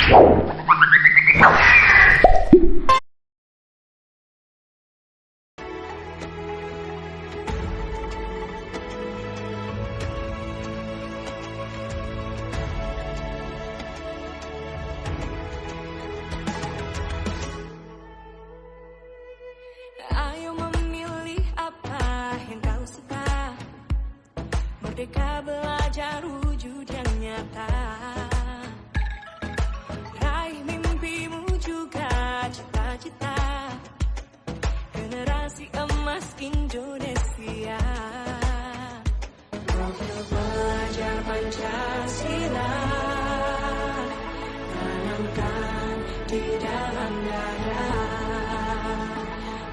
Ayo memilih apa yang kau suka, merdeka belajar wujud yang nyata. Raih mimpimu juga cita-cita, generasi emas Indonesia. Profil pelajar Pancasila tanamkan di dalam dada.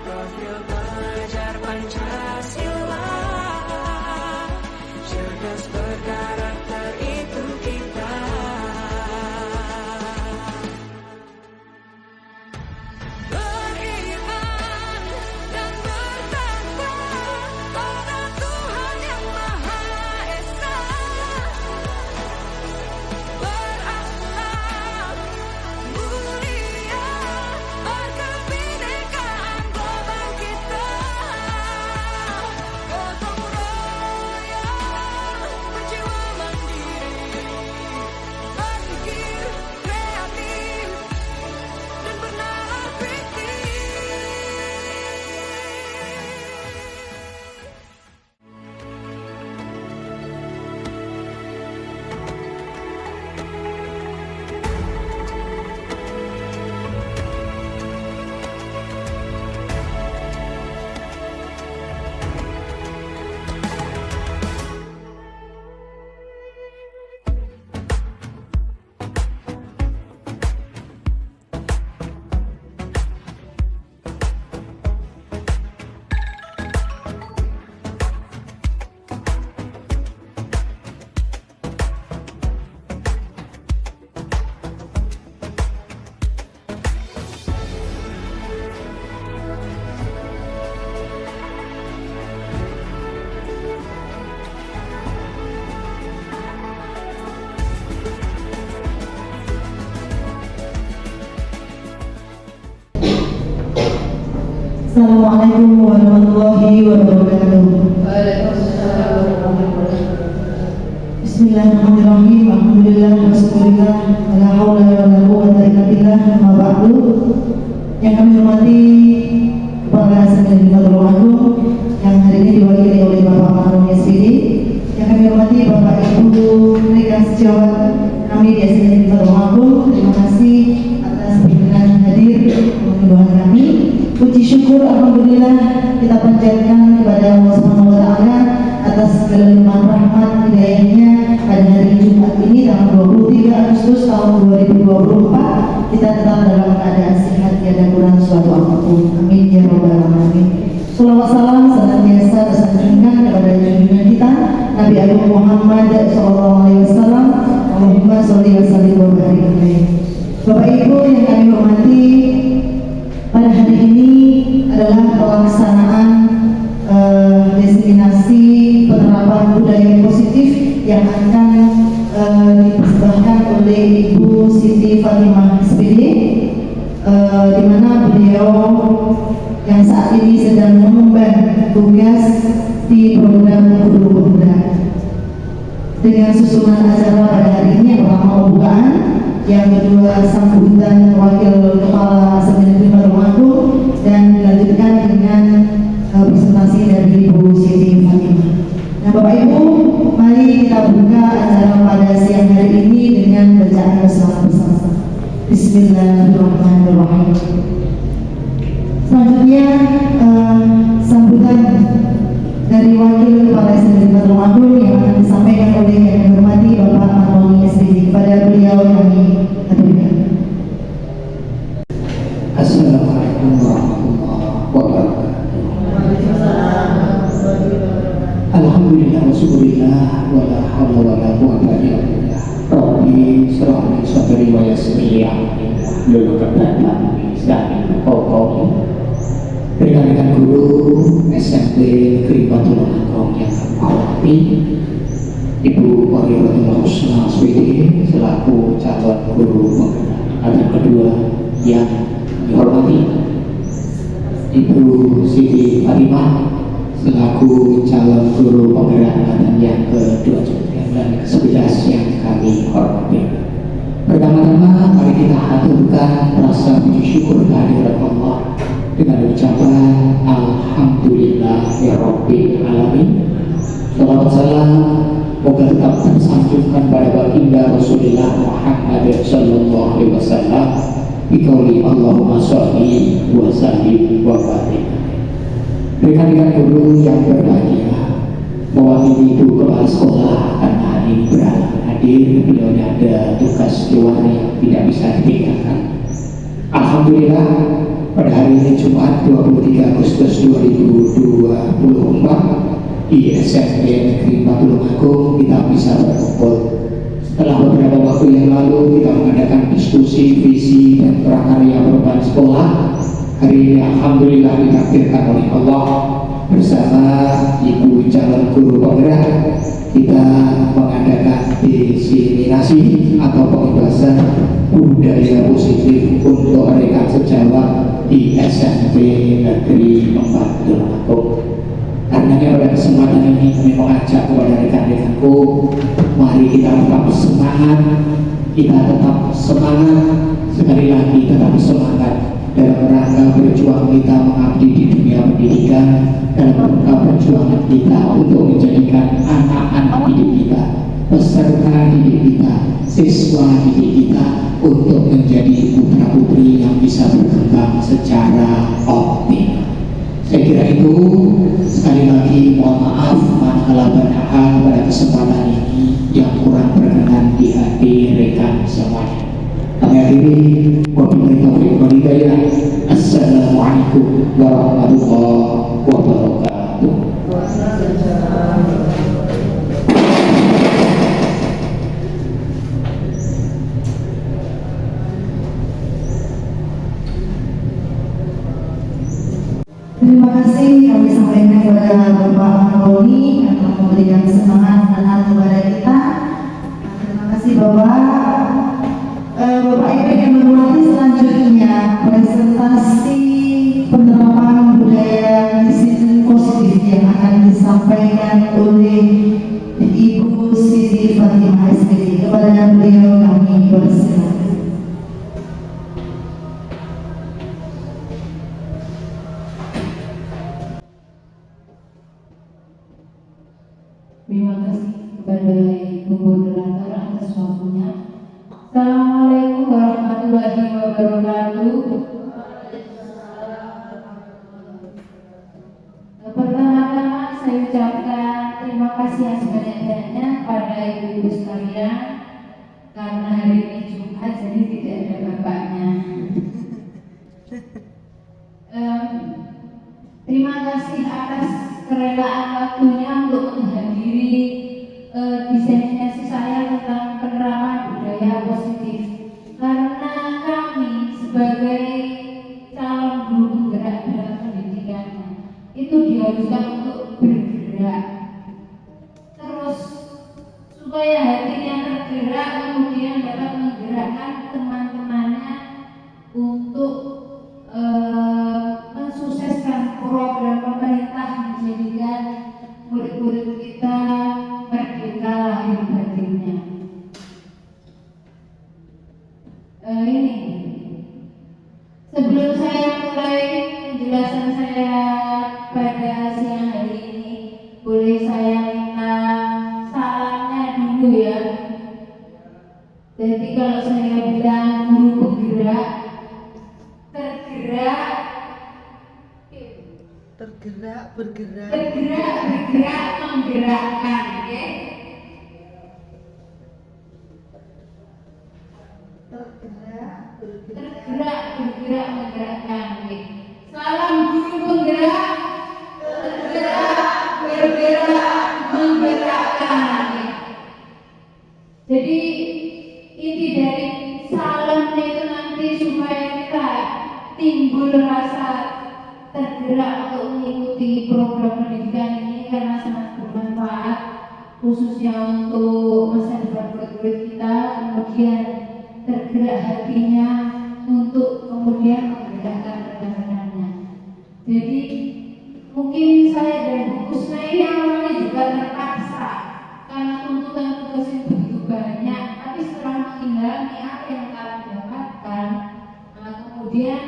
Profil pelajar Pancasila, cerdas berkarakter itu kita. Beriman dan bertakwa pada Tuhan yang Maha Esa, berakhlak mulia, berkebinekaan global kita. Gotong royong, berjiwa mandiri, berpikir kreatif dan bernalar kritis. Assalamualaikum warahmatullahi wabarakatuh. Bismillahirrahmanirrahim. Alhamdulillah wassalillah wala haula wala quwwata illa billah. Ma ba'du. Yang kami hormati Kepala Sekretaris Majelis Agung yang hari ini diwakili oleh Bapak Manoni SPD. Yang kami hormati Bapak Ibu rekan sejawat kami di Sekretaris Majelis Agung. Terima kasih atas perkenan hadir mendoakan kami. Puji syukur alhamdulillah kita panjatkan kepada Allah Subhanahu wa taala atas segala limpahan rahmat hidayahnya pada hari Jumat ini tanggal 23 Agustus tahun 2024 kita tetap dalam keadaan sehat tiada kurang suatu apapun. Amin ya rabbal alamin. Salawat salam senantiasa tersanjungkan kepada junjungan kita Nabi Agung Muhammad sallallahu alaihi wasallam. Allahumma sholli wa sallim wa barik alaihi. Bapak Ibu yang kami hormati, pada hari ini adalah pelaksanaan destinasi penerapan budaya positif yang akan dipersembahkan oleh Ibu Siti Fatimah SPD, di mana beliau yang saat ini sedang mengemban tugas di program Guru Pemuda. Dengan susunan acara pada hari ini yang pertama pembukaan, yang kedua sambutan Wakil Kepala Sekretaris Majelis Agung, dan dilanjutkan dengan presentasi dari Ibu Siti Fatimah. Nah Bapak Ibu, mari kita buka acara pada siang hari ini dengan bacaan bersama-sama. Bismillahirrahmanirrahim. Selanjutnya sambutan dari Wakil Kepala Sekretaris Majelis Agung yang akan disampaikan oleh yang dihormati Bapak Manoni SPD. Kepada beliau kami aturkan. Assalamualaikum warahmatullahi wabarakatuh. Alhamdulillah wa syukurillah wa la hawla wa la quwwata illa billah. Rabbi shrah li sadri wa yassir li amri wahlul 'uqdatam min lisani yafqahu. Rekan-rekan guru SMP Negeri Batu Lengkong yang terhormati, Ibu Wali Husna SPD selaku calon guru penggerak kedua yang dihormati Ibu Siti Fatimah selaku calon guru penggerak angkatan yang ke-29 dan ke-11 yang kami hormati. Pertama-tama mari kita haturkan rasa puji syukur kehadirat Allah dengan ucapan Alhamdulillahirabbil alamin. Salawat salam moga tetap tersanjungkan pada baginda Rasulullah Muhammad sallallahu alaihi wasallam. Biqauli Allahumma sholli wa sallim wa barik. Rekan-rekan guru yang berbahagia, mewakili Ibu Kepala Sekolah karena hari ini berhalangan hadir, beliau ada tugas luar yang tidak bisa ditinggalkan. Alhamdulillah pada hari ini Jumat 23 Agustus 2024 di SMP Negeri Tulungagung kita bisa berkumpul. Setelah beberapa waktu yang lalu kita mengadakan diskusi visi dan prakarya perubahan sekolah. Hari ini alhamdulillah ditakdirkan oleh Allah bersama Ibu calon guru penggerak kita mengadakan diseminasi atau pembebasan budaya positif untuk rekan sejawat di SMP Negeri 4 Tulungagung. Karenanya pada kesempatan ini kami mengajak kepada rekan-rekanku, mari kita tetap semangat, sekali lagi tetap semangat dalam rangka berjuang kita mengabdi di dunia pendidikan, dalam rangka perjuangan kita untuk menjadikan anak-anak didik kita, peserta didik kita, siswa didik kita untuk menjadi putra-putri yang bisa berkembang secara optimal. Saya kira itu. Sekali lagi mohon maaf manakala banyak hal pada kesempatan ini yang kurang berkenan di hati rekan semuanya. Kami akhiri wabillahi taufiq wal hidayah. Assalamualaikum warahmatullahi wabarakatuh. Terima kasih kami sampaikan kepada Bapak Maroni yang telah memberikan semangat anak kepada kita. Terima kasih Bapak. Bapak Ibu yang berhormati, selanjutnya presentasi penerapan budaya disiplin positif yang akan disampaikan oleh Ibu Siti Fatimah SPD. Kepada beliau kami persilakan. Terima kasih kepada Ibu Moderator atas waktunya. Assalamualaikum warahmatullahi wabarakatuh. Pertama-tama saya ucapkan terima kasih yang sebanyak-banyaknya pada ibu-ibu sekalian, karena hari ini Jumat jadi tidak ada bapaknya. Terima kasih atas kerelaan waktunya untuk menghadiri diseminasi saya tentang penerapan budaya positif, karena kami sebagai calon guru penggerak dalam pendidikan itu diharuskan untuk bergerak terus supaya hatinya tergerak, kemudian dapat menggerakkan teman-temannya untuk mensukseskan program pemerintah menjadikan murid-murid kita merdeka lahir batinnya. Ini sebelum saya mulai penjelasan saya pada siang hari ini, boleh saya minta salamnya dulu ya. Jadi kalau saya bilang guru penggerak, bergerak menggerakkan, ya. Tergerak menggerakkan, ya. Salam guru penggerak, bergerak menggerakkan, ya. Jadi inti dari salamnya itu nanti supaya kita timbul rasa tergerak untuk mengikuti program pendidikan ini, karena sangat bermanfaat khususnya untuk masa depan murid kita. Kemudian tergerak hatinya Kemudian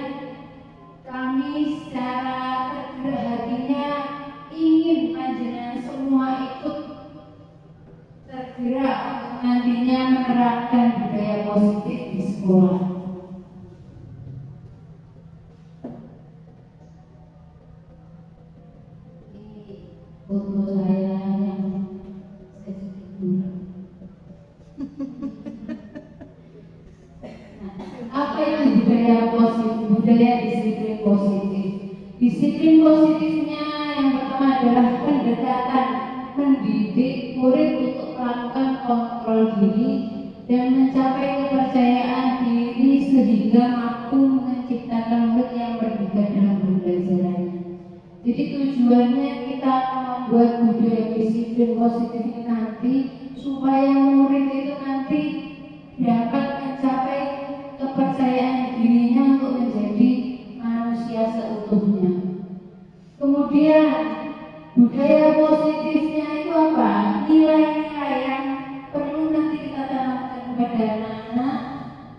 kami secara tergerak hatinya ingin panjenengan semua ikut tergerak untuk nantinya menerapkan budaya positif di sekolah. Ini foto saya yang sedikit dulu. Apa itu budaya positif? Budaya disiplin positif. Disiplin positifnya yang pertama adalah pendekatan mendidik murid untuk melakukan kontrol diri dan mencapai kepercayaan diri sehingga mampu menciptakan murid yang berbeda dalam pembelajarannya. Jadi tujuannya kita membuat budaya disiplin positif ini nanti supaya murid itu nanti dapat mencapai kepercayaan dirinya untuk menjadi manusia seutuhnya. Kemudian budaya positifnya itu apa? Nilai-nilai yang perlu nanti kita tanamkan kepada anak-anak,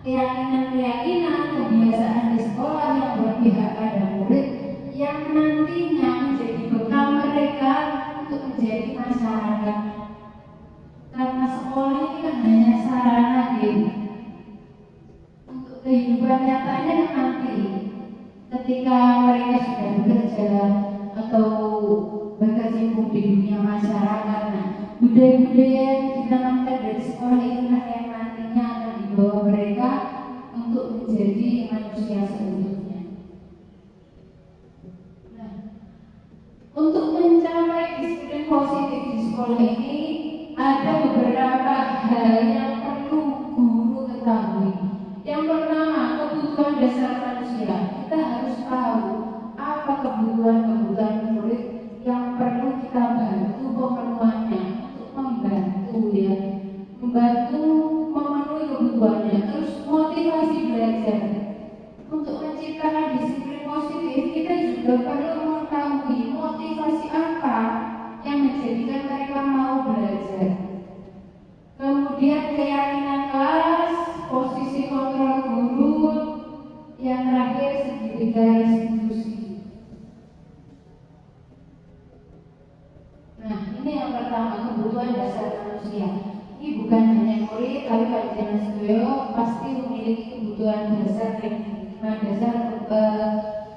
keyakinan-keyakinan, kebiasaan di sekolah yang berpihak pada murid yang nantinya menjadi bekal mereka untuk menjadi masyarakat. Karena sekolah ini kan hanya sarana untuk kehidupan nyatanya nanti ketika mereka sudah bekerja atau berkecimpung di dunia masyarakat. Nah, budaya-budaya yang ditanamkan dari sekolah inilah yang nantinya akan dibawa mereka untuk menjadi manusia seutuhnya. Nah, untuk mencapai disiplin positif di sekolah ini ada beberapa hal yang perlu guru ketahui. Yang pertama, kebutuhan dasar manusia. Kita harus tahu apa kebutuhan murid yang perlu kita bantu pemenuhannya, untuk membantu memenuhi kebutuhannya. Terus motivasi belajar. Untuk menciptakan disiplin positif, kita juga perlu mengetahui motivasi apa yang menjadikan mereka mau belajar. Kemudian keyakinan kelas, posisi kontrol guru, yang terakhir segitiga institusi. Nah, ini yang pertama, kebutuhan dasar manusia. Ini bukan hanya murid, tapi panjenengan sedaya pasti memiliki kebutuhan dasar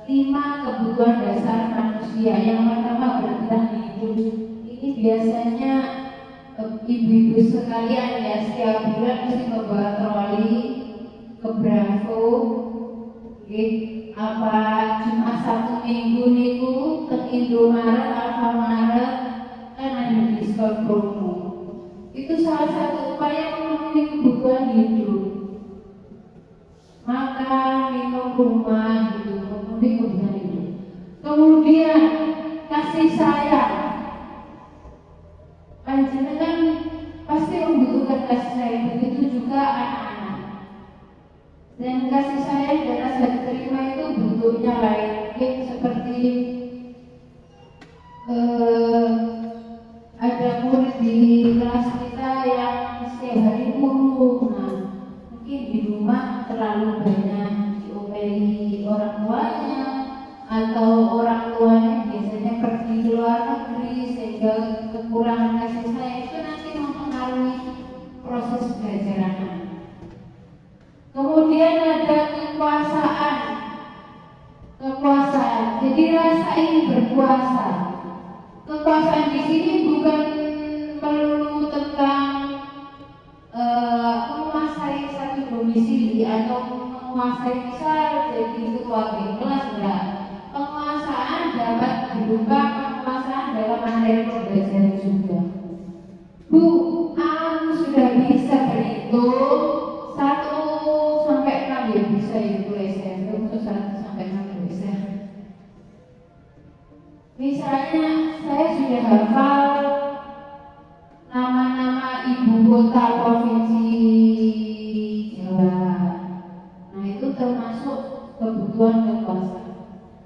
lima kebutuhan dasar manusia. Yang pertama bertahan hidup. Ini biasanya ibu-ibu sekalian ya setiap bulan mesti membawa troli ke Bravo. Apa cuma satu minggu niku ke Indomaret, Alfamaret kan ada diskon promo. Itu salah satu upaya memenuhi kebutuhan hidup. Makan, minum, rumah gitu, memenuhi kebutuhan hidup. Kemudian kasih sayang. Panjenengan pasti membutuhkan kasih sayang, begitu juga anak-anak. Dan kasih sayang dan rasa diterima itu bentuknya lain, seperti ada murid di kelas kita yang setiap hari murung. Nah, mungkin di rumah terlalu banyak diomeli orang tuanya, atau orang tuanya biasanya pergi ke luar negeri sehingga kekurangan kasih sayang itu nanti mempengaruhi proses belajar anak. Kemudian ada kekuasaan. Jadi rasa ingin berkuasa. Kekuasaan di sini bukan melulu tentang menguasai satu domisili atau menguasai misal jadi ketua kelas, enggak. Penguasaan dapat berupa penguasaan dalam materi pembelajaran juga. Bu, aku sudah bisa berhitung 1 sampai 6 ya bisa itu SMP untuk 1 sampai 6 bisa. Misalnya saya sudah hafal nama-nama ibu kota provinsi Jawa. Nah itu termasuk kebutuhan kekuasaan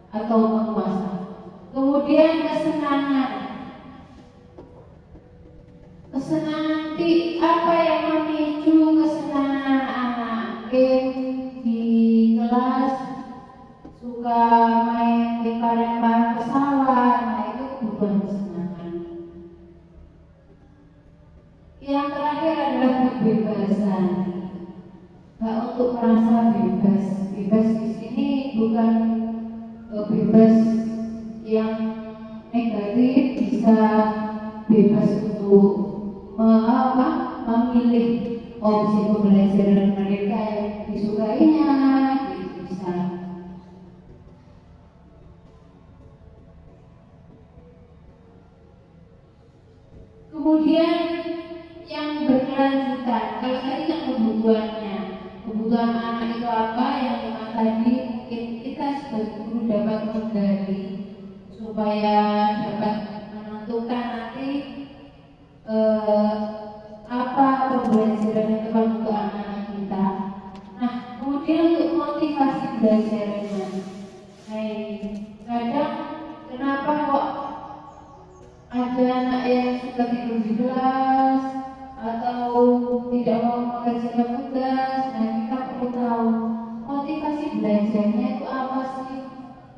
atau penguasa. Kemudian kesenangan apa yang memicu kesenangan anak-anak di kelas merasa bebas. Bebas di sini bukan bebas yang negatif, bisa bebas untuk memilih opsi pembelajaran mereka yang disukainya, gitu bisa. Kemudian yang berkelanjutan, kalau tadi kan kebutuhan anak itu apa, yang lima tadi mungkin kita sebagai guru dapat menggali supaya dapat menentukan nanti apa pembelajaran yang tepat untuk anak-anak kita. Nah, kemudian untuk motivasi belajarnya, kadang kenapa kok ada anak yang suka tidur di kelas atau tidak mau mengerjakan tugas. Nah, kita perlu tahu motivasi belajarnya itu apa sih.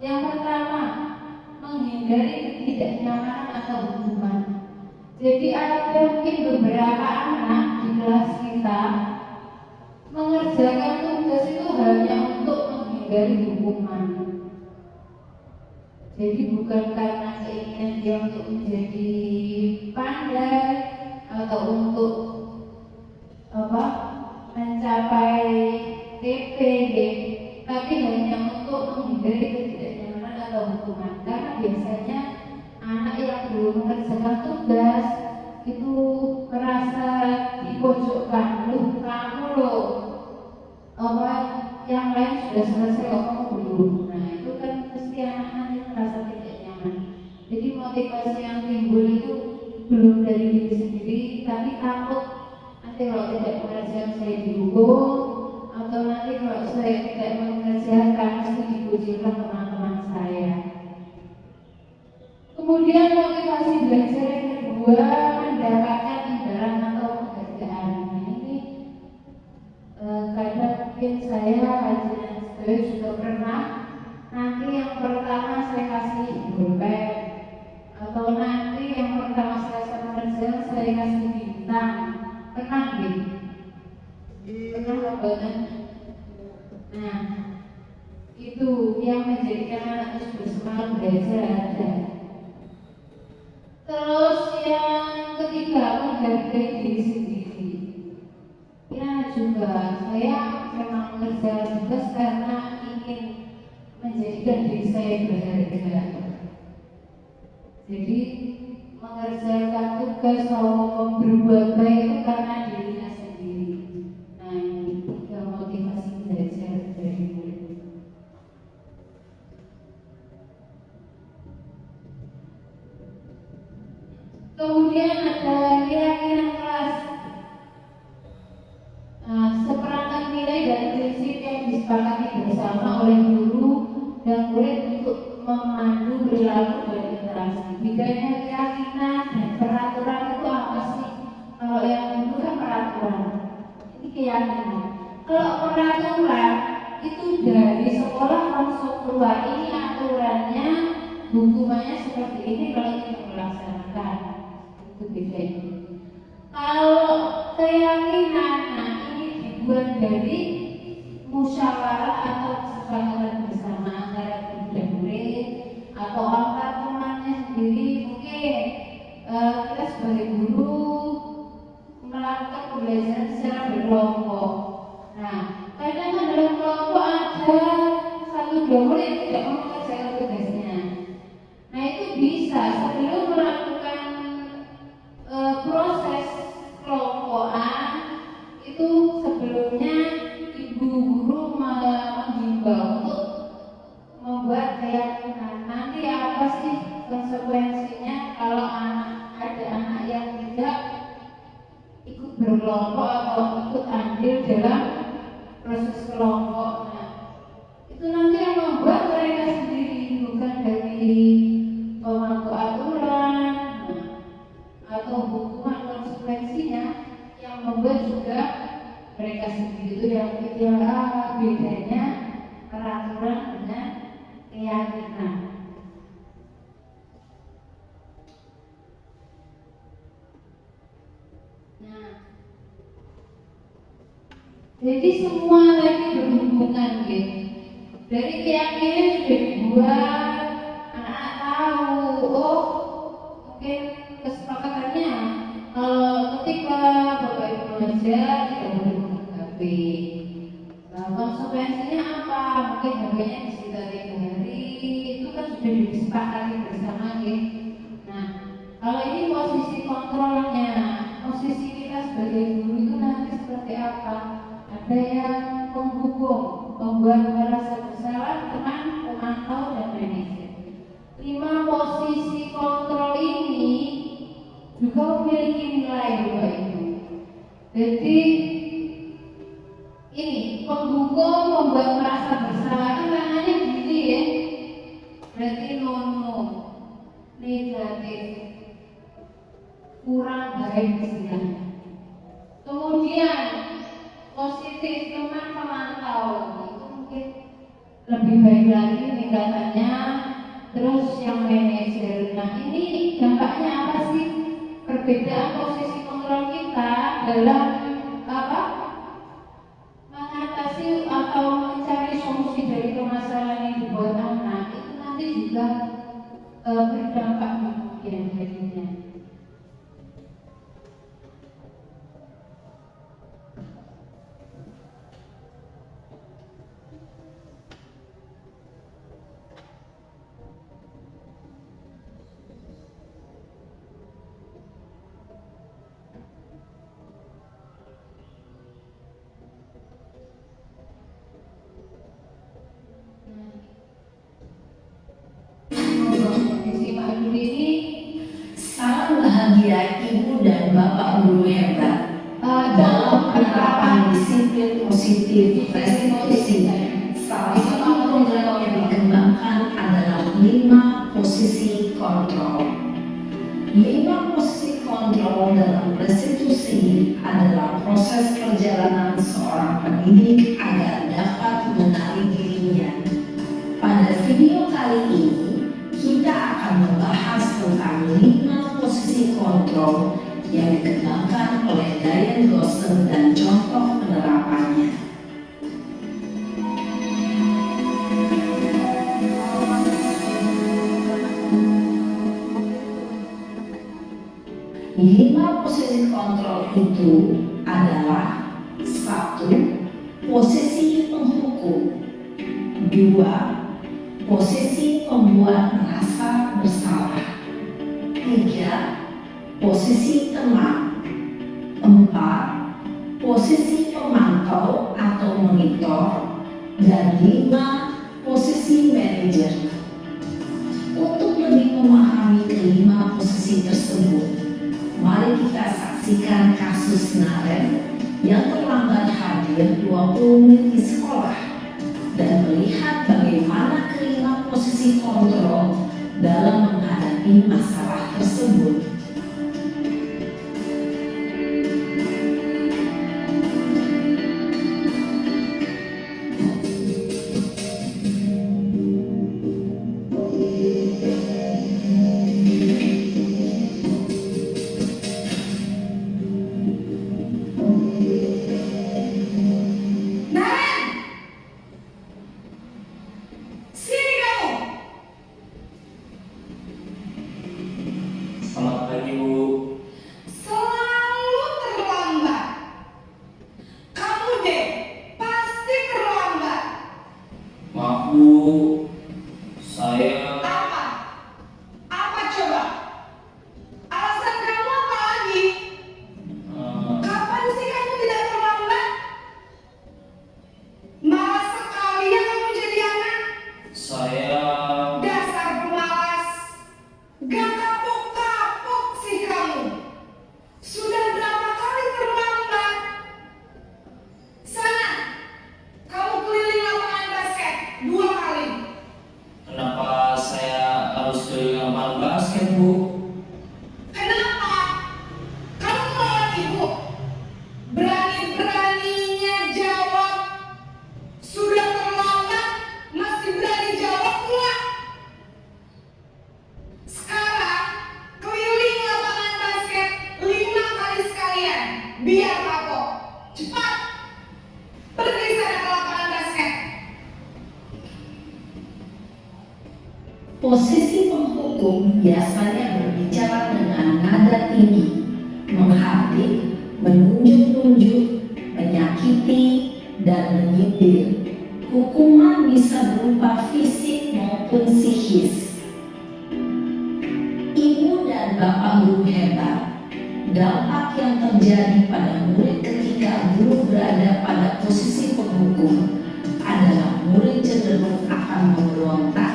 Yang pertama, menghindari ketidaknyamanan atau hukuman. Jadi ada mungkin beberapa anak di kelas kita mengerjakan tugas itu hanya untuk menghindari hukuman. Jadi bukan karena keinginan dia untuk menjadi pandai atau untuk mencapai TPD, tapi hanya untuk menghindari ketidaknyamanan atau hukuman. Karena biasanya anak yang belum mengerjakan tugas itu merasa dipojokkan, kamu loh, yang lain sudah selesai, kamu belum. Nah, itu kan pasti anak-anak merasa tidak nyaman. Jadi motivasi yang timbul itu belum dari diri sendiri, tapi takut nanti kalau tidak mengerjakan saya dihukum, atau nanti kalau saya tidak mengerjakan mesti dikucilkan teman-teman saya. Kemudian motivasi belajar yang kedua, mendapatkan imbalan atau penghargaan. Ini kadang mungkin saya juga pernah, nanti yang pertama saya kasih pulpen, atau nanti yang pertama saya mengerjakan saya kasih bintang. Pernah gitu? Pernah banget. Nah, itu yang menjadikan anak itu bersemangat belajar ada. Terus yang ketiga, menghargai diri sendiri. Ya juga, saya memang mengerjakan tugas karena ingin menjadikan diri saya berharga. Jadi mengerjakan tugas atau berbuat baik itu karena dirinya sendiri. Nah, ini tiga motivasi belajar dari murid. Kemudian ada keyakinan kelas. Seperangkat nilai dan prinsip yang disepakati bersama oleh guru dan murid untuk memandu perilaku dan interaksi. Bedanya keyakinan dan peraturan itu apa sih? Kalau yang itu kan peraturan, ini keyakinan. Kalau peraturan itu dari sekolah langsung keluar, ini aturannya, hukumannya seperti ini kalau kita melaksanakan. Itu bedanya. Kalau keyakinan, nah ini dibuat dari musyawarah atau kesepakatan bersama antara guru dan murid atau antar temannya sendiri. Mungkin kita sebagai guru melakukan pembelajaran secara berkelompok. Nah, kadang dalam kelompok ada satu dua murid yang tidak mau mengerjakan tugasnya. Nah, itu bisa sebelum melakukan proses kelompokan itu sebelumnya ibu guru menghimbau untuk membuat keyakinan nanti apa sih konsekuensinya kalau ada anak yang tidak ikut berkelompok atau ikut andil dalam proses kelompok. Nah, itu nanti yang membuat mereka sendiri, bukan dari pemangku aturan atau hukuman konsekuensinya yang membuat juga mereka sendiri. Itu yang bedanya peraturan dengan keyakinan. Nah, jadi semua tadi dari keyakinan sudah dibuat, anak tahu, oh mungkin kesepakatannya ketika Bapak Ibu belajar tidak boleh memegang HP. Nah, konsekuensinya apa? Mungkin HP-nya disita 3 hari, itu kan sudah disepakati bersama ya. Nah, kalau ini posisi kontrolnya, posisi kita sebagai guru itu nanti seperti apa? Ada yang menghukum, membuat merasa bersalah teman, pemantau dan manajer. 5 posisi kontrol ini juga memiliki nilai Bapak Ibu. Jadi ini penghukum membuat merasa bersalah kan namanya gini ya. Berarti nono, negatif, kurang baik istilahnya. Kemudian positif teman pemantau itu mungkin lebih baik lagi tingkatannya. Terus yang manajer, nah ini dampaknya apa sih? Perbedaan posisi kontrol kita dalam apa? Mengatasi atau mencari solusi dari permasalahan yang dibuat anak itu nanti juga berdampak di kemudian harinya. Kondisi Pak Duli ini Salam bahagia Ibu dan Bapak guru hebat dalam penerapan disiplin positif restitusi. Salah satu program yang dikembangkan adalah 5 posisi kontrol. 5 posisi kontrol dalam restitusi adalah proses perjalanan seorang pendidik agar dapat mengenali dirinya. Pada video kali ini kita akan membahas tentang 5 posisi kontrol yang dikembangkan oleh Diane Gosden dan contoh penerapannya. Lima posisi kontrol itu adalah 1. Posisi penghukum, 2. Posisi pembuat merasa bersalah, 3. Posisi teman, 4. Posisi pemantau atau monitor, dan 5. Posisi manajer. Untuk lebih memahami kelima posisi tersebut, mari kita saksikan kasus Naren yang terlambat hadir 20 menit di sekolah dan melihat bagaimana kelima posisi kontrol dalam menghadapi masalah tersebut. Selamat Posisi penghukum biasanya berbicara dengan nada tinggi, menghardik, menunjuk-nunjuk, menyakiti, dan menyindir. Hukuman bisa berupa fisik maupun psikis. Ibu dan bapak guru hebat. Dampak yang terjadi pada murid ketika guru berada pada posisi penghukum adalah murid cenderung akan memberontak,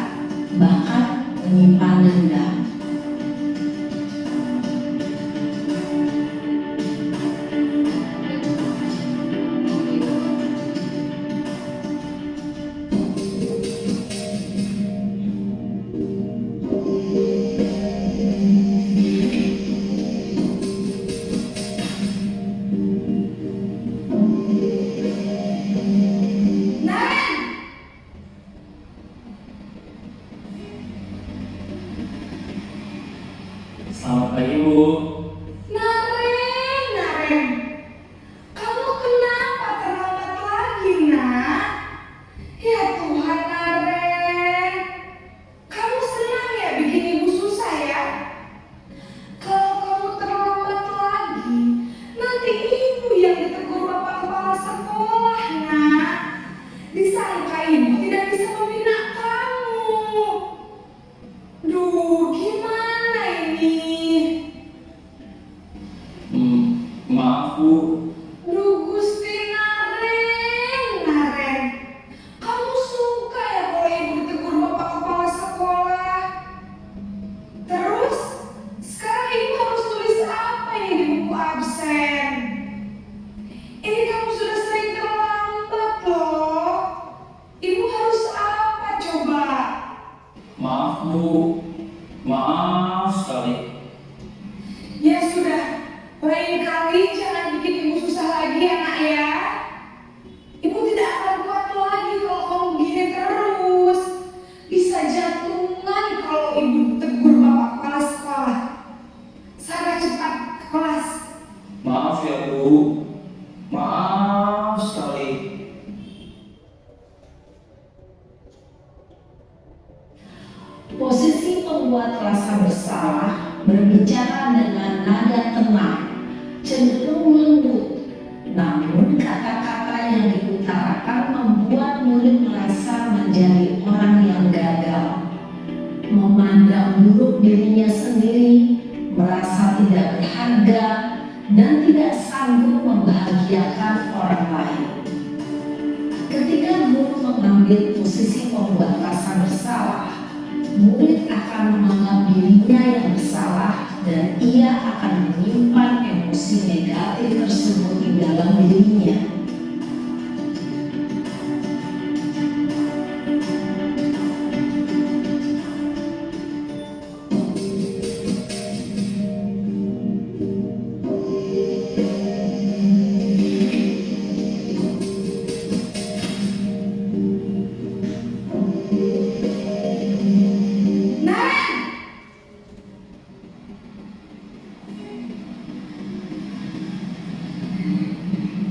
bahkan menyimpan dendam. Selamat pagi, Bu. Naren, kamu kenapa terlambat lagi, nak? Ya Tuhan, Naren, kamu senang ya bikin ibu susah ya? Kalau kamu terlambat lagi, nanti ibu yang ditegur bapak kepala sekolah, nak. Disangka ibu tidak bisa membina kamu. Duh, gimana ini? Maaf, Bu. Duh Gusti Naren, kamu suka ya kalau ibu ditegur bapak kepala sekolah? Terus, sekarang ibu harus tulis apa ini di buku absen? Ini kamu sudah sering terlambat loh. Ibu harus apa coba? Maaf, Bu. Maaf sekali. Ya sudah, lain kali jangan bikin ibu susah lagi ya nak ya. Ibu tidak akan kuat lagi kalau kamu begini terus. Bisa jantungan kalau ibu tegur bapak kepala sekolah. Sana cepat ke kelas. Maaf ya, Bu. Maaf sekali. Posisi pembuat rasa bersalah berbicara dengan nada tenang, cenderung lembut. Namun kata-kata yang diutarakan membuat murid merasa menjadi orang yang gagal, memandang buruk dirinya sendiri, merasa tidak berharga, dan tidak sanggup membahagiakan orang lain. Ketika guru mengambil posisi pembuat rasa bersalah, murid akan menganggap dirinya yang bersalah dan ia akan menyimpan emosi negatif tersebut di dalam dirinya.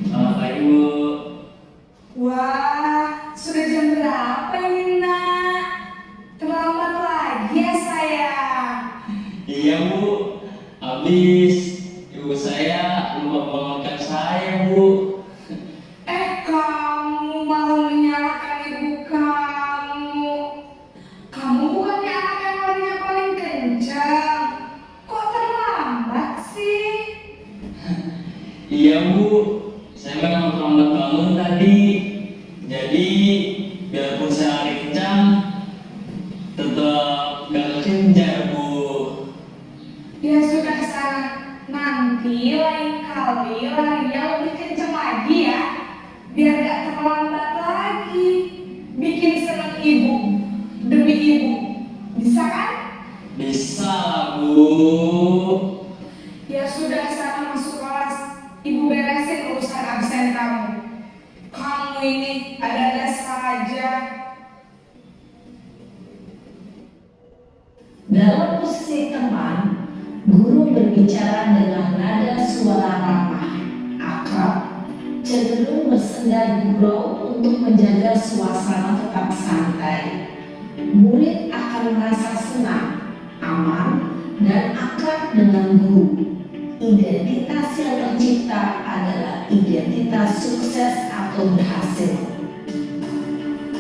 Selamat pagi, Bu. Wah, sudah jam berapa ini nak? Terlambat lagi ya sayang. Iya, Bu. Habis ibu saya lupa bangunkan saya, Bu. Kamu malah menyalahkan ibu kamu. Kamu bukannya anak yang larinya paling kencang. Kok terlambat sih? Iya, Bu. Saya memang terlambat bangun tadi. Jadi, biarpun saya lari kencang, tetap gak kejar, Bu. Ya sudah sana. Nanti lain kali larinya lebih kencang lagi ya. Biar gak terlambat lagi. Bikin senang ibu. Demi ibu. Bisa kan? Bisa lah, Bu. Ya sudah sana masuk kelas. Ibu beresin urusan absen kamu. Kamu ini ada-ada saja. Dalam posisi teman, guru berbicara dengan nada suara ramah, akrab, cenderung bersenda gurau untuk menjaga suasana tetap santai. Murid akan merasa senang, aman, dan akrab dengan guru. Identitas yang tercipta adalah identitas sukses atau berhasil.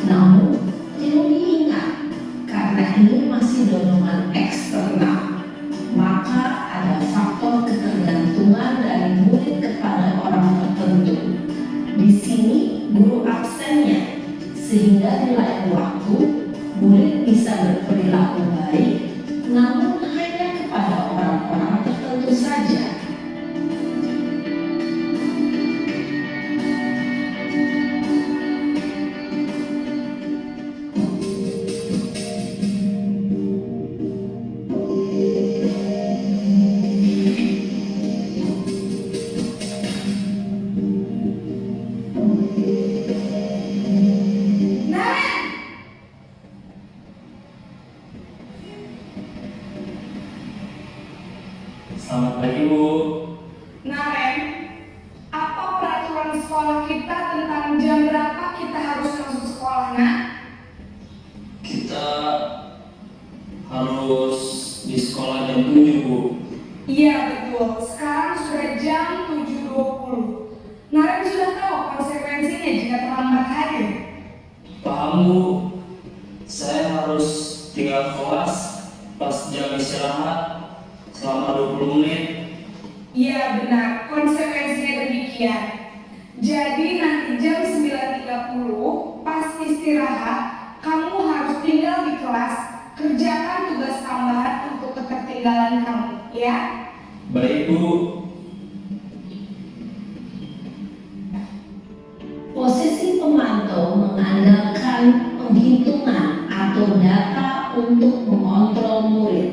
Namun, perlu diingat, karena ini masih dorongan eksternal, maka ada faktor ketergantungan dari murid kepada orang tertentu. Di sini, guru absennya, sehingga di lain waktu, murid bisa berperilaku baik, namun hanya kepada orang-orang tertentu saja. Naren, Selamat pagi, Bu. Naren, apa peraturan sekolah kita tentang jam berapa kita harus masuk sekolah, Nak? Kita harus di sekolah jam 7, Bu. Iya betul, sekarang sudah jam 7.20. Naren sudah tahu konsekuensinya jika terlambat hadir. Paham, Bu. Saya harus tinggal kelas pas jam istirahat selama 20 menit. Iya benar, konsekuensinya demikian. Jadi nanti jam 9.30 pas istirahat, kamu harus tinggal di kelas, kerjakan tugas tambahan untuk ketertinggalan kamu, ya? Baik, Bu. Posisi pemantau mengandalkan penghitungan atau data untuk mengontrol murid.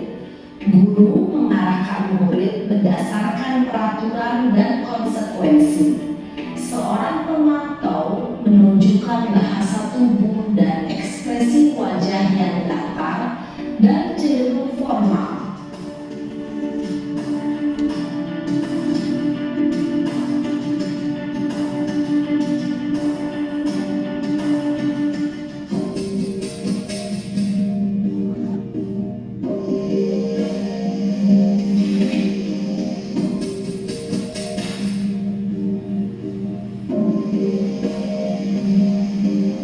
Guru mengarahkan murid berdasarkan peraturan dan konsekuensi. Seorang pemantau menunjukkan bahasa tubuh dan ekspresi wajah yang datar dan cenderung formal.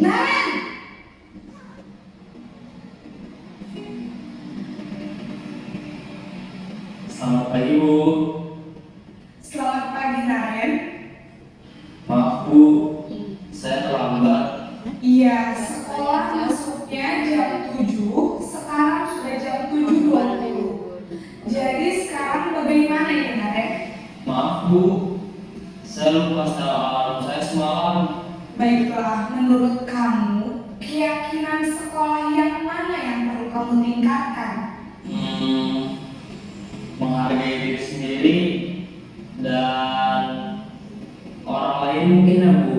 Naren! Selamat pagi, Bu. Selamat pagi, Naren. Maaf, Bu. Saya terlambat. Iya, sekolah masuknya jam 7, sekarang sudah jam 7.20. Jadi sekarang bagaimana ya, Naren? Maaf, Bu. Saya lupa setel alarm saya semalam. Baiklah, menurut kamu, keyakinan sekolah yang mana yang perlu kamu tingkatkan? Menghargai diri sendiri dan orang lain mungkin, ya, Bu.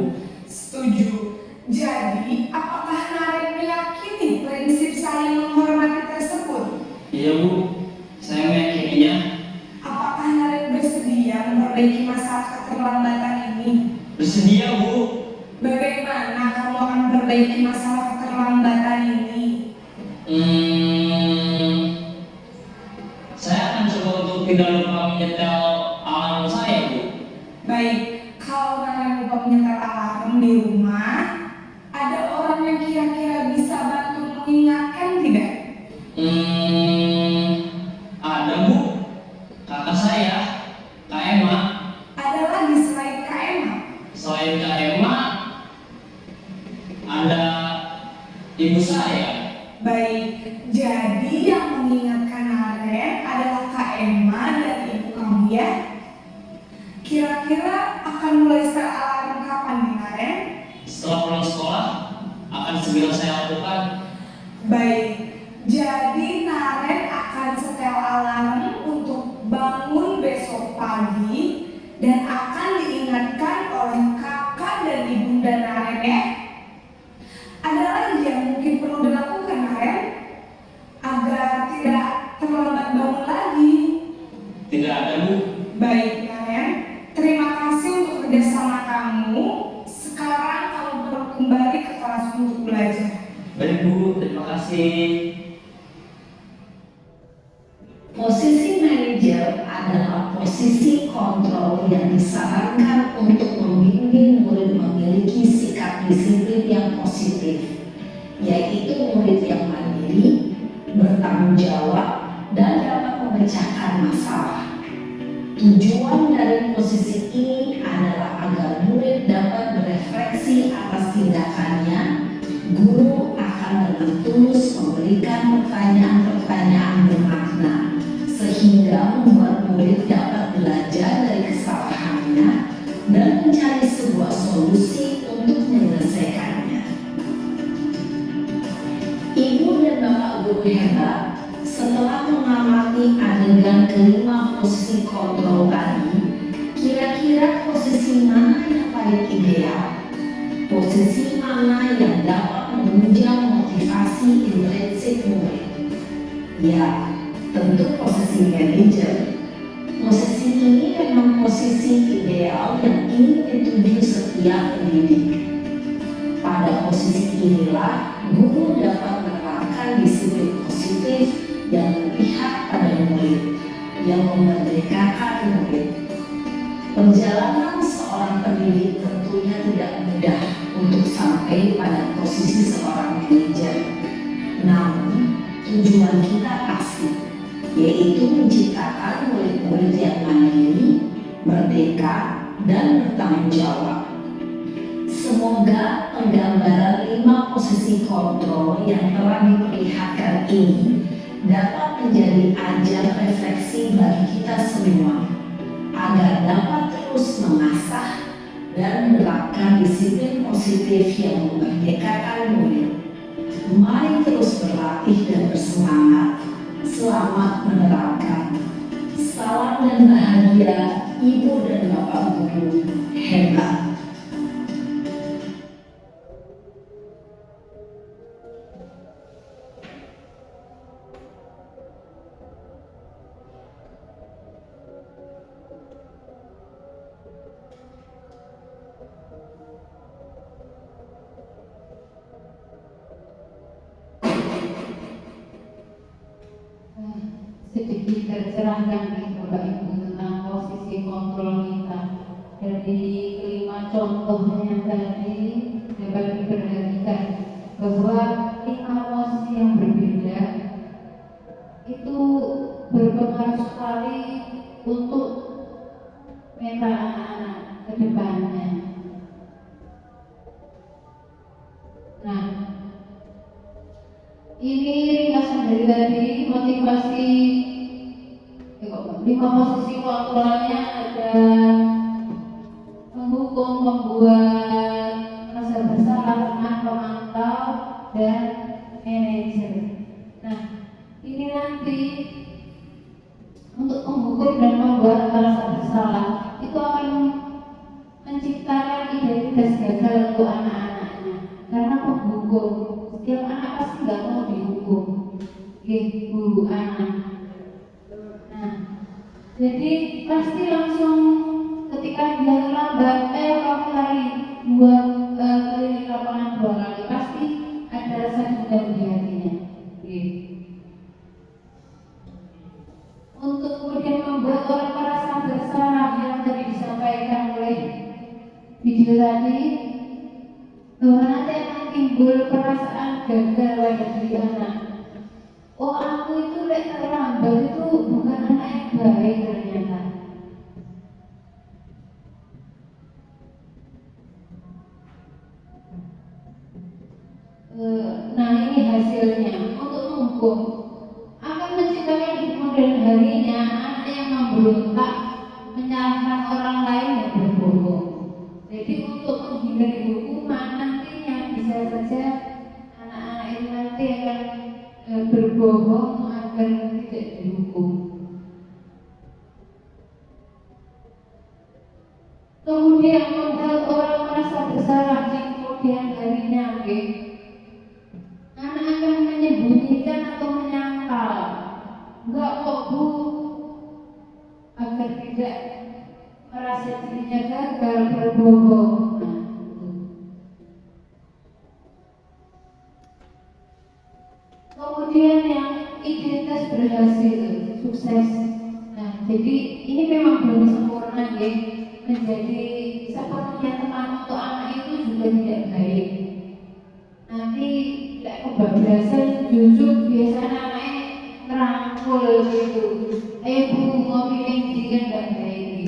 Setuju. Jadi, apakah Naren meyakini prinsip saling menghormati tersebut? Iya, Bu. Saya meyakininya. Apakah Naren bersedia memperbaiki masalah keterlambatan ini? Bersedia, Bu. Bagaimana kamu akan memperbaiki masalah keterlambatan ini? Saya akan coba untuk tidak lupa menyetel alarm saya, Bu. Baik, kalau Naren lupa menyetel alarm di rumah, ada orang yang kira-kira bisa bantu mengingatkan tidak? Ada, Bu. Kakak saya, Kak Emma. Ada lagi selain Kak Emma? Selain Kak Emma, ada ibu saya. Baik, jadi yang mengingatkan Naren adalah Kak Emma dan ibu kamu ya? Kira-kira akan mulai setel alarm kapan nih Naren? Setelah pulang sekolah, akan segera saya lakukan. Baik, jadi Naren akan setel alarm untuk bangun besok pagi dan akan diingatkan oleh kakak dan ibunda Naren ya. Ada lagi yang mungkin perlu dilakukan Naren agar tidak terlambat bangun lagi? Tidak ada, Bu. Baik Naren, terima kasih untuk kerjasama kamu. Sekarang kamu perlu kembali ke kelas untuk belajar. Baik Bu, terima kasih. Posisi manajer adalah posisi kontrol yang disarankan untuk membimbing murid memiliki sikap disiplin yang positif, yaitu murid yang mandiri, bertanggung jawab, dan dapat memecahkan masalah. Tujuan dari posisi ini adalah agar murid dapat berefleksi atas tindakannya. Guru akan dengan tulus memberikan pertanyaan-pertanyaan bermakna, sehingga membuat murid dapat belajar dari kesalahannya dan mencari sebuah solusi untuk menyelesaikannya. Ibu dan Bapak guru hebat, setelah mengamati adegan kelima posisi kontrol tadi, kira-kira posisi mana yang paling ideal? Posisi mana yang dapat menunjang motivasi intrinsik murid? Ya, tentu posisi manajer. Posisi ini memang posisi ideal yang ingin dituju setiap pendidik. Pada posisi inilah guru dapat menerapkan disiplin positif yang berpihak pada murid, yang memerdekakan murid. Perjalanan seorang pendidik tentunya tidak mudah untuk sampai pada posisi seorang manajer. Namun, tujuan kita pasti, yaitu menciptakan murid-murid yang mandiri, merdeka, dan bertanggung jawab. Semoga penggambaran 5 posisi kontrol yang telah diperlihatkan ini dapat menjadi ajar refleksi bagi kita semua, agar dapat terus mengasah dan menerapkan disiplin positif yang memerdekakan murid. Mari terus berlatih dan bersemangat. Selamat menerapkan. Salam dan bahagia Ibu dan Bapak guru hebat. Sedikit tercerahkan nih Bapak Ibu tentang posisi kontrol kita. Dari kelima contohnya yang tadi dapat diperhatikan bahwa 5 posisi yang berbeda itu berpengaruh sekali untuk mental anak-anak ke depannya. Nah, ini ringkasan dari tadi motivasi 5 posisi kontrolnya ada menghukum, membuat merasa bersalah, memantau, dan manajer. Nah, ini nanti untuk menghukum dan membuat merasa bersalah itu akan menciptakan identitas gagal untuk anak-anaknya. Karena menghukum, setiap anak pasti nggak mau dihukum. Guru anak. Nah, jadi pasti langsung ketika dia lambat, kamu lari 2 kali lapangan 2 kali, pasti ada rasa dendam di hatinya. Untuk kemudian membuat orang merasa bersalah yang tadi disampaikan oleh video tadi, bahwa nanti akan timbul perasaan gagal pada diri anak. Oh, aku itu terlambat itu bukan anak yang baik ternyata. Nah, ini hasilnya untuk menghukum akan menciptakan di kemudian harinya anak yang memberontak, menyalahkan orang lain yang berbohong. Jadi untuk menghindari hukuman nantinya bisa saja anak-anak itu nanti akan berbohong agar tidak dihukum. Kemudian membuat orang merasa bersalah di kemudian harinya, anak akan menyembunyikan atau menyangkal, enggak kok Bu, agar tidak merasa dirinya gagal, berbohong. Kemudian yang identitas berhasil, sukses. Nah, jadi ini memang belum sempurna ya. Menjadi sepenuhnya teman untuk anak itu juga tidak baik. Nanti tidak kebablasan, justru biasanya anaknya ngerangkul gitu. Ayo bu, mau pilih ini kan tidak baik.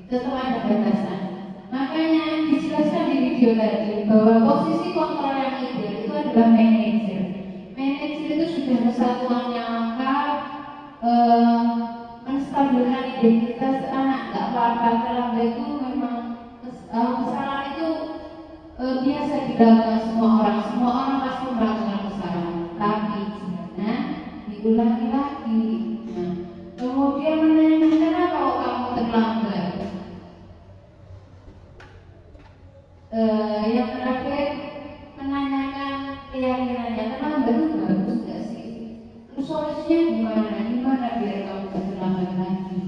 Tetap ada batasan. Makanya dijelaskan di video tadi bahwa posisi kontrol yang ideal itu adalah manajer. Manajer itu sudah kesatuan yang lengkap, menstabilkan identitas anak, nggak apa-apa. Terlambat itu memang kesalahan itu biasa dilakukan semua orang pasti melakukan kesalahan. Tapi jangan diulangi lagi. Nah, kemudian menanyakan kenapa kamu terlambat. Yang terakhir menanyakan keyakinannya terlambat itu bagus nggak sih? Terus solusinya gimana biar kamu tidak terlambat lagi?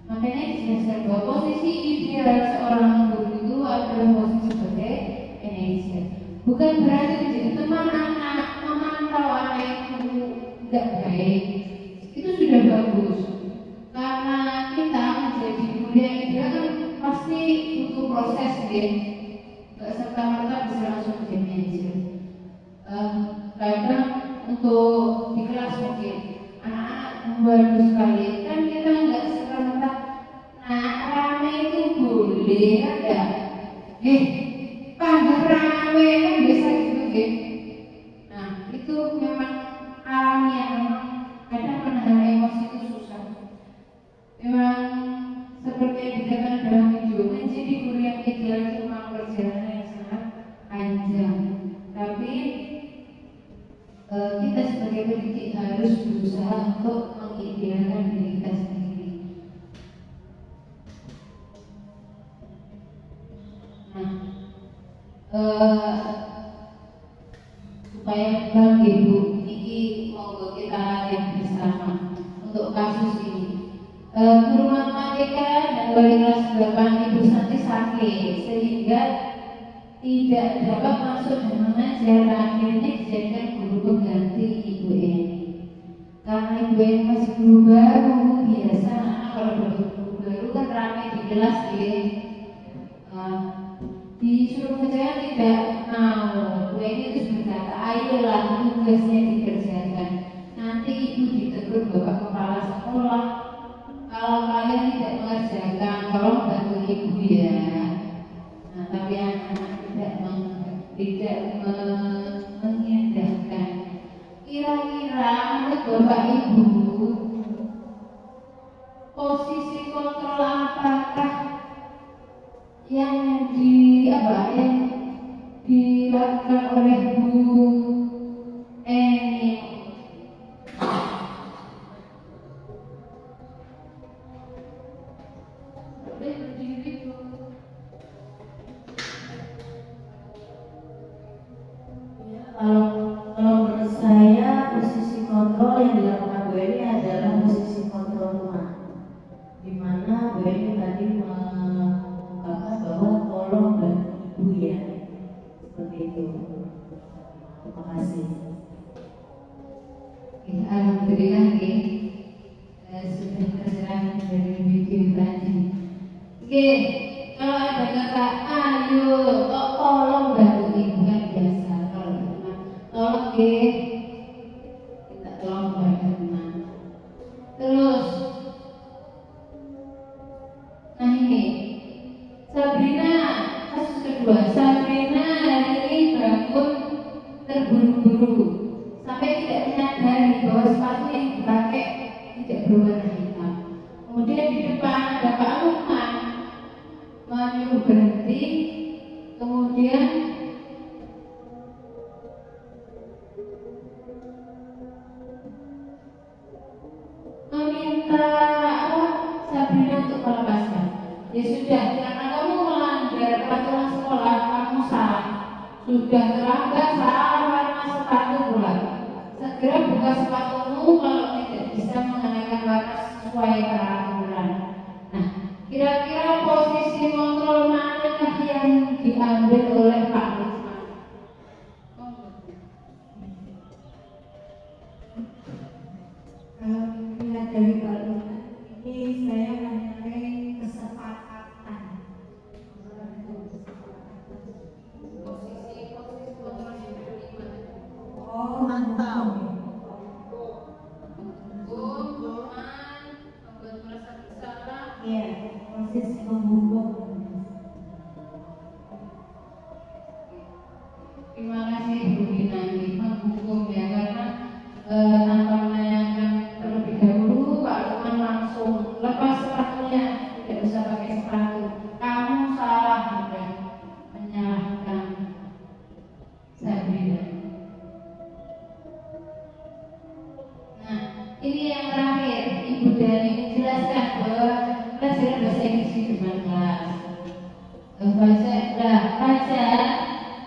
Makanya dijelaskan bahwa posisi ideal seorang guru itu adalah posisi sebagai manajer. Bukan berarti menjadi teman anak, memantau anak itu tidak baik. Itu sudah bagus. Karena kita menjadi guru yang ideal kan pasti butuh proses ya. Gak serta-merta bisa langsung jadi manajer. Kadang untuk di kelas mungkin anak-anak baru sekali kan kita nggak serta-merta. Nah, rame itu boleh ada. Panggil rame kan biasa gitu kan. Nah, itu memang alamiah, memang kadang menahan emosi itu susah. Memang seperti yang dikatakan dalam video, menjadi guru yang ideal itu memang perjalanan yang sangat panjang. Tapi kita sebagai pendidik harus berusaha untuk mengidealkan diri kita sendiri. Nah, supaya bagi Bu, ini monggo kita lihat bersama untuk kasus ini. Guru matematika dan wali kelas 8 Ibu Santi sakit sehingga tidak dapat masuk dan mengajar. Akhirnya dijadikan guru pengganti Ibu Eni. Karena Ibu Eni masih guru baru, biasa kalau dapat guru baru kan ramai di kelas ya. Disuruh kerja tidak mau. Bu Eni terus berkata, ayolah tugasnya dikerjakan. Nanti Ibu ditegur Bapak Kepala Sekolah. Kalau kalian tidak mengerjakan, tolong bantu Ibu ya. Nah, tapi anak-anak tidak mengindahkan. Kira-kira menurut Bapak Ibu, posisi kontrol apakah yang dilakukan oleh Bu Eni? Kalau menurut saya posisi kontrol yang dilakukan Bu Eni adalah posisi kontrol rumah, di mana Bu Eni tadi mengungkapkan bahwa tolong bantu Ibu ya, seperti itu. Terima kasih. Alhamdulillah sudah terserah dari video tadi. Kalau ada kata ayo tolong bantu Ibu kan biasa. Tolong kita tolong bantu. Terus, nah ini Sabrina, kasus kedua. Sabrina hari ini bangun terburu-buru sampai tidak menyadari bahwa sepatu yang dipakai tidak berwarna hitam. Kemudian di depan ada Pak Lukman menyuruh berhenti, kemudian meminta Sabrina untuk melepaskan. Ya sudah, karena kamu melanggar peraturan sekolah, kamu salah. Sudah terlambat, salah warna sepatu pula. Segera buka sepatumu kalau tidak bisa mengenakan warna sesuai peraturan. Nah, kira-kira posisi kontrol manakah yang diambil oleh Pak Lukman? Melihat dari Pak Luman ini saya menilai kesepakatan. Posisi kontrol yang berlima. Oh, mantap. Hukum, aman, membuat merasa bersalah. Iya, posisi menghukum. Terima kasih Bu Dinami menghukum ya, karena tanpa menanyakan terlebih dahulu Pak Lukman langsung lepas sepatunya, tidak usah pakai sepatu. Kamu salah, sudah menyalahkan Sabrina. Nah, ini yang terakhir, Ibu Dani menjelaskan bahwa pelajaran bahasa Inggris di depan kelas. Fajar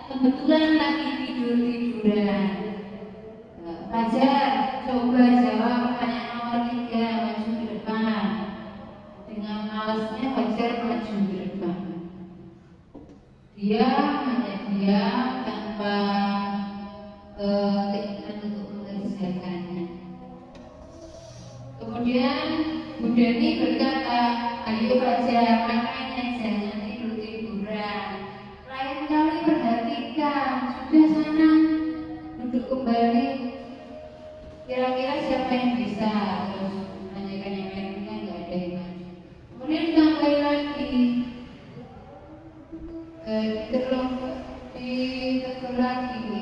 kebetulan lagi tiduran. Fajar coba jawab pertanyaan nomor 3, maju ke depan. Dengan malasnya Fajar maju ke depan. Dia hanya diam tanpa keinginan untuk mengerjakannya. Kemudian Bu Dani berkata, ayo Fajar, makanya jangan tidur-tiduran. Lain kali perhatikan, sudah sana duduk kembali. Kira-kira siapa yang bisa? Terus menanyakan yang lainnya, nggak ada yang maju. Kemudian ditambahin lagi, ditegur lagi.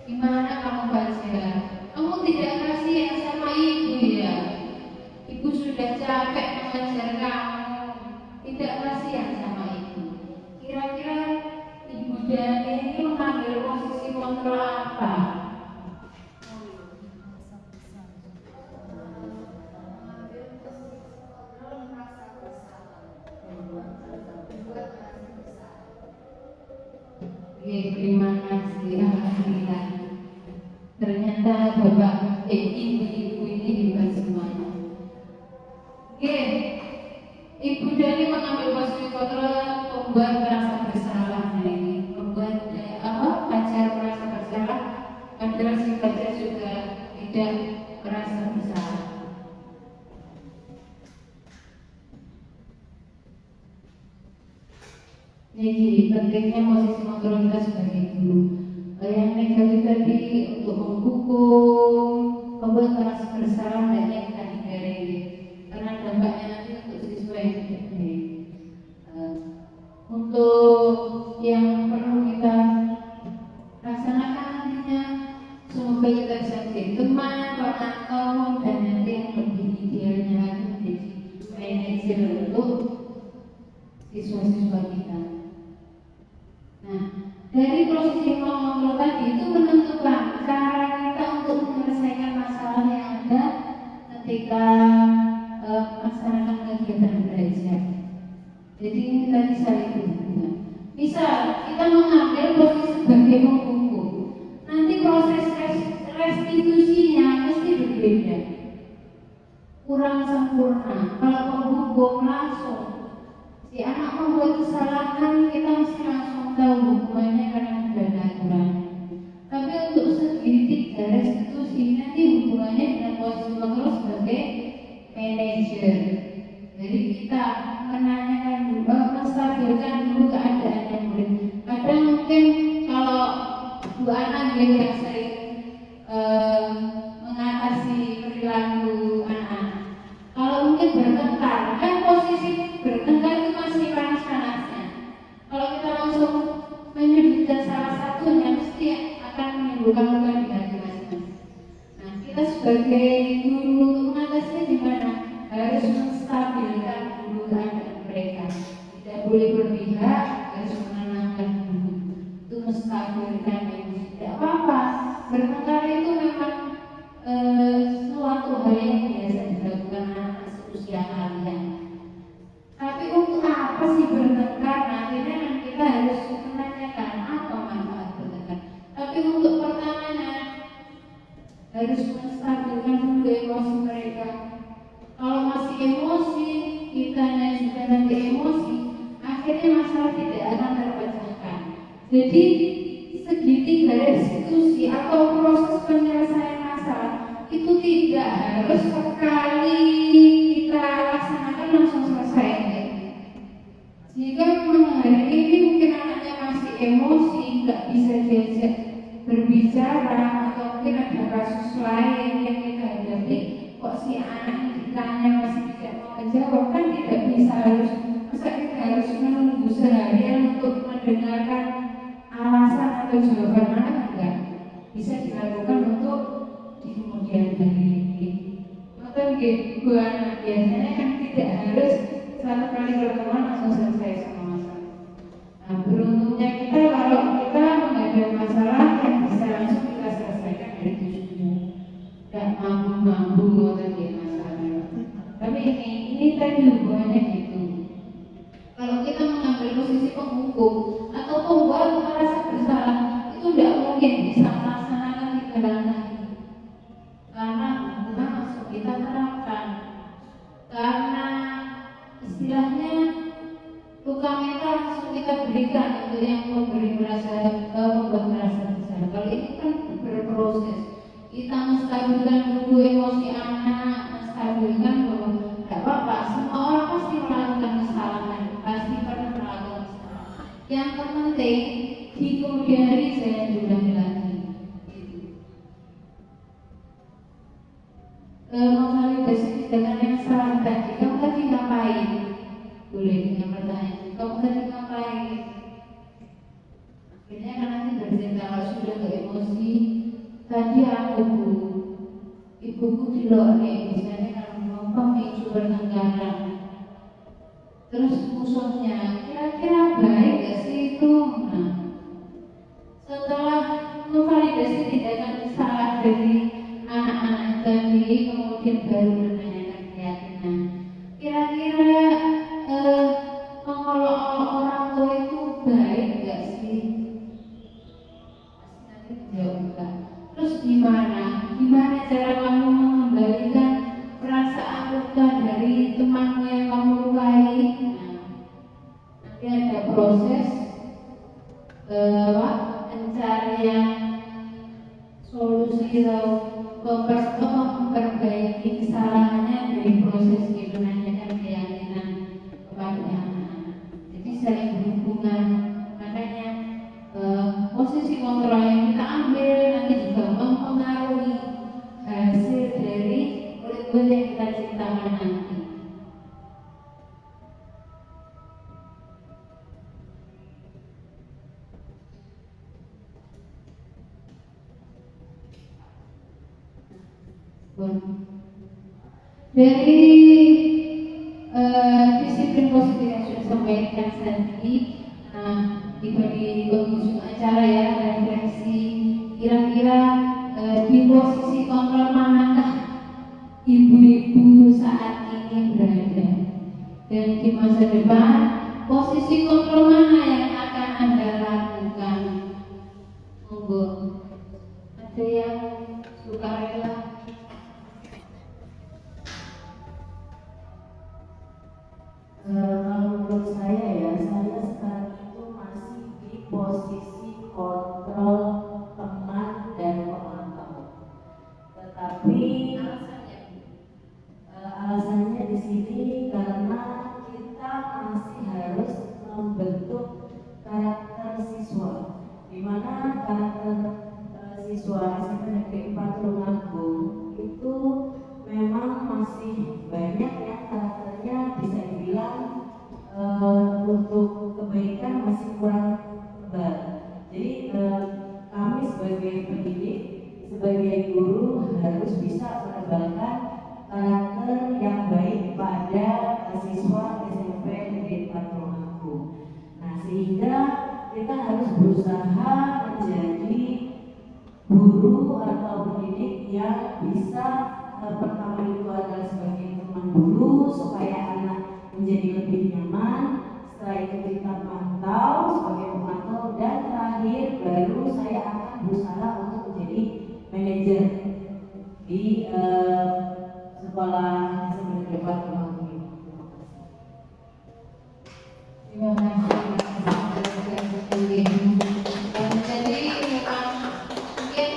Gimana kamu baca? Kamu tidak kasihan sama ibu ya? Ibu sudah capek mengajar kamu, tidak kasihan sama ibu. Kira-kira Ibu Dani ini mengambil posisi kontrol apa? Oke, terima kasih. Alhamdulillah. Ternyata Bapak ibu-ibu ini hebat semuanya. Oke, Ibu Dani mengambil posisi kontrol, membuat merasa bersalah ini, membuat Fajar merasa bersalah, padahal si Fajar juga tidak merasa bersalah. Jadi pentingnya posisi kontrol kita sebagai guru. Yang negatif tadi untuk menghukum, membuat merasa bersalah, dan yang kita hindari karena dampaknya nanti untuk siswa yang tidak baik. Untuk yang perlu kita laksanakan nantinya, semoga kita bisa menjadi teman, penonton, dan nanti yang lebih idealnya lagi menjadi manajer untuk siswa-siswa kita. Nah, dari posisi mengontrol tadi itu menentukan cara kita untuk menyelesaikan masalah yang ada ketika melaksanakan kegiatan belajar. Jadi ini tadi saling berhubungan. Misal kita mengambil posisi sebagai menghukum, nanti proses restitusinya mesti berbeda, kurang sempurna. Kalau menghukum langsung, si anak membuat kesalahan, kita mesti langsung tahu hukumannya karena sudah ada aturan. Tapi untuk segitiga restitusi nanti hubungannya dengan posisi kontrol sebagai manajer. Jadi kita menanyakan dulu, menstabilkan dulu keadaannya murid. Kadang mungkin kalau dua anak yang sering mengatasi perilaku anak, kalau mungkin bertengkar, kan posisi bertengkar itu masih panas-panasnya. Kalau kita langsung menyudutkan salah satunya, mesti akan menimbulkan luka di hati masing-masing. Nah, kita sebagai guru untuk mengatasinya gimana? Harus menstabilkan dulu keadaan mereka. Tidak boleh berpihak, harus menenangkan dulu. Itu menstabilkan emosi. Tidak apa-apa. Bertengkar itu memang suatu hal yang biasa dilakukan anak seusia kalian. Tapi untuk apa sih bertengkar? Akhirnya kan kita harus menanyakan apa manfaat bertengkar. Tapi untuk pertamanya harus menstabilkan dulu emosi mereka. Kalau masih emosi, kitanya juga nanti emosi, akhirnya masalah tidak akan terpecahkan. Jadi segitiga restitusi atau proses penyelesaian masalah itu tidak harus sekali kita laksanakan langsung selesai. Jika memang hari ini mungkin anaknya masih emosi, nggak bisa diajak berbicara, atau mungkin ada kasus lain yang kita hadapi, kok si anak ditanya masih tidak mau menjawab, kan tidak bisa masa kita harus menunggu seharian untuk mendengarkan alasan atau jawaban anak. Enggak bisa dilakukan untuk di kemudian hari. Maka Bu anak biasanya kan tidak harus satu kali pertemuan langsung selesai sama masalah. Nah, beruntungnya kita kalau kita menghadapi masalah yang bisa langsung kita selesaikan dari tujuannya, dan mampu tadi masalah. Tapi ini tadi hubungannya gitu. Kalau kita mengambil posisi penghukum atau pembuat merasa bersalah, itu tidak mungkin bisa melaksanakan 3 hal tadi. Karena hukuman langsung kita terapkan. Karena istilahnya luka mental langsung kita berikan untuk yang membuat merasa bersalah. Kalau ini kan berproses. Kita menstabilkan dulu emosi anak, menstabilkan bahwa tidak apa-apa, semua orang pasti melakukan kesalahan, pasti pernah melakukan kesalahan. Yang terpenting di kemudian hari jangan diulangi lagi. Konsolidasi dengan yang salah tadi, kamu tadi ngapain? Boleh dengan pertanyaan, kamu tadi ngapain? Akhirnya kan nanti bercerita, kalau sudah ke emosi, tadi aku ibuku dilok nih, misalnya kalau pemicu pertengkaran. Terus musuhnya, kira-kira baik gak sih itu? Nah, setelah memvalidasi tindakan salah dari anak-anak tadi, kemudian baru menanyakan keyakinan. Kira-kira mengolok-olok orang tua itu baik gak sih? Nanti dijawab enggak. Terus gimana cara kamu mengembalikan perasaan luka dari temanmu yang kamu lukai? Nah, nanti ada proses pencarian solusi atau memperbaiki kesalahannya dari proses itu, menanyakan keyakinan kepada anak-anak. Jadi saling berhubungan. Makanya posisi kontrol yang kita ambil nanti juga mempengaruhi hasil dari murid-murid yang kita ciptakan nanti. Dari disiplin positif yang sudah sampaikan tadi, diberi penghujung acara ya, refleksi kira-kira di posisi kontrol manakah ibu-ibu saat ini berada, dan di masa depan posisi kontrol mana yang akan Anda lakukan? Monggo, ada yang sukarela? Kalau menurut saya ya, saya sekarang itu masih di posisi kontrol teman dan pemantau. Tetapi alasannya di sini karena kita masih harus membentuk karakter siswa, di mana karakter siswa SMP Negeri 4 Tulungagung itu memang masih banyak ya, karakternya bisa dibilang untuk kebaikan masih kurang tebal. Jadi kami sebagai pendidik, sebagai guru harus bisa menebalkan karakter yang baik pada siswa SMP Negeri 4 Tulungagung. Nah, sehingga kita harus berusaha menjadi guru atau pendidik yang bisa pertama itu adalah sebagai teman guru supaya anak menjadi lebih nyaman. Setelah itu kita pantau sebagai pemantau, dan terakhir baru saya akan berusaha untuk menjadi manajer di sekolah SMP Negeri 4 Tulungagung ini. Terima kasih. Jadi memang mungkin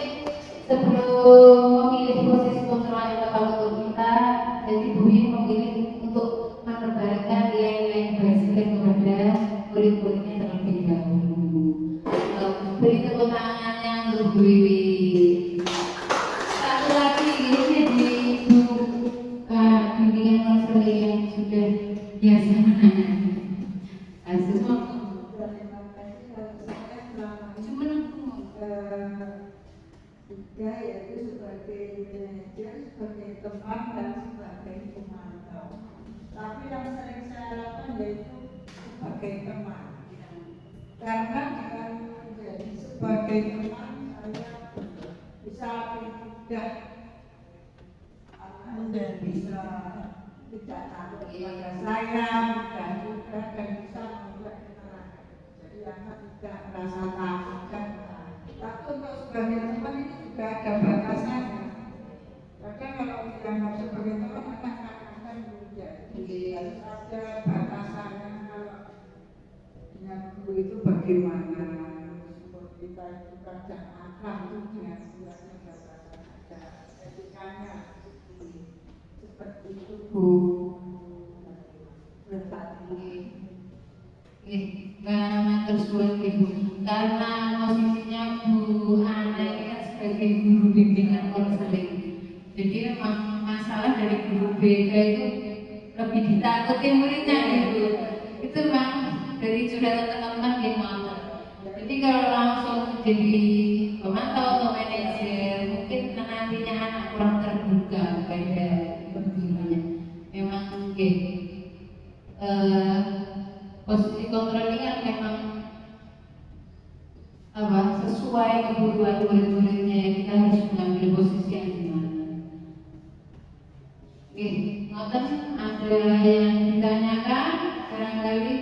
sebelum memilih posisi kontrol yang tepat untuk kita. Jadi Bu Win memilih untuk menebarkan nilai-nilai keberhasilan kepada murid-muridnya terlebih dahulu. Beri tepuk tangannya untuk Bu Wiwi. Satu lagi ini jadi Ibu bimbingan konseling yang sudah biasa menangani kasus. Juga yaitu sebagai manajer, sebagai teman dan sebagai pemantau. Tapi yang sering saya lakukan yaitu sebagai teman. Karena dengan menjadi sebagai teman saya bisa mudah dan bisa tidak takut kepada saya dan juga dan bisa membuat keterangan. Jadi anak tidak merasa takut dan tapi untuk sebagai teman ini juga ada batasannya. Kadang kalau dianggap sebagai teman akan menjadi harus ada batasannya. Kalau dengan guru itu bagaimana? Meskipun kita itu kadang akrab itu dengan buatnya batasan ada etikanya seperti itu Bu. Matur suwun Ibu. Karena posisinya Bu Ana ini kan sebagai guru bimbingan konseling. Jadi memang masalah dari guru BK itu lebih ditakuti muridnya Ibu. Itu memang dari curhatan teman-teman yang mau. Jadi kalau langsung jadi pemantau atau manajer, mungkin nantinya anak kurang terbuka pada pembimbingannya. Memang mungkin posisi kontrol ini kan memang sesuai kebutuhan murid-muridnya. Kita harus mengambil posisi yang dimana. Oke, ngoten ada yang ditanyakan barangkali.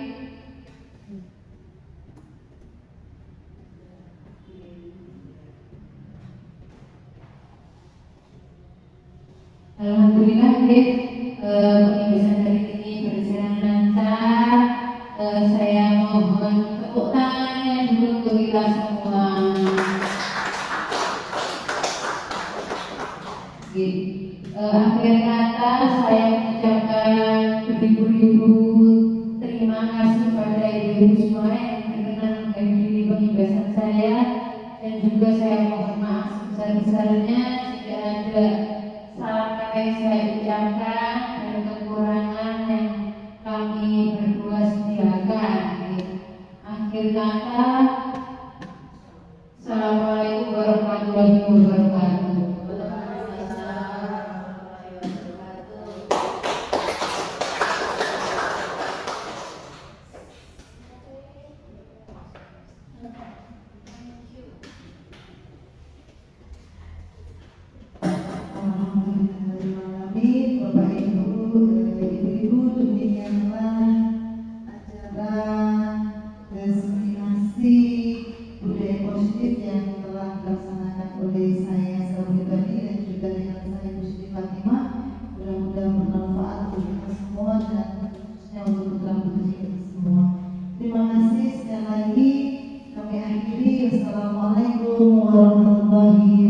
Alhamdulillah pembimbingan hari ini berjalan lancar. Saya mohon tepuk tangannya dulu untuk kita semua. Akhir kata saya mengucapkan beribu-ribu terima kasih pada ibu semua yang berkenan menghadiri pembimbingan saya, dan juga saya mohon maaf sebesar-besarnya jika ada salah kata yang saya ucapkan dan kekurangan yang kami berdua sediakan. Akhir kata, Assalamualaikum warahmatullahi wabarakatuh. Bapak Ibu, Ibu-ibu, demikianlah acara diseminasi budaya positif yang telah dilaksanakan oleh saya secara pribadi dan juga dengan saya Bu Siti Fatimah. Mudah-mudahan bermanfaat untuk kita semua dan khususnya untuk putra putri kita semua. Terima kasih sekali lagi. Kami akhiri. Wassalamualaikum warahmatullahi wabarakatuh.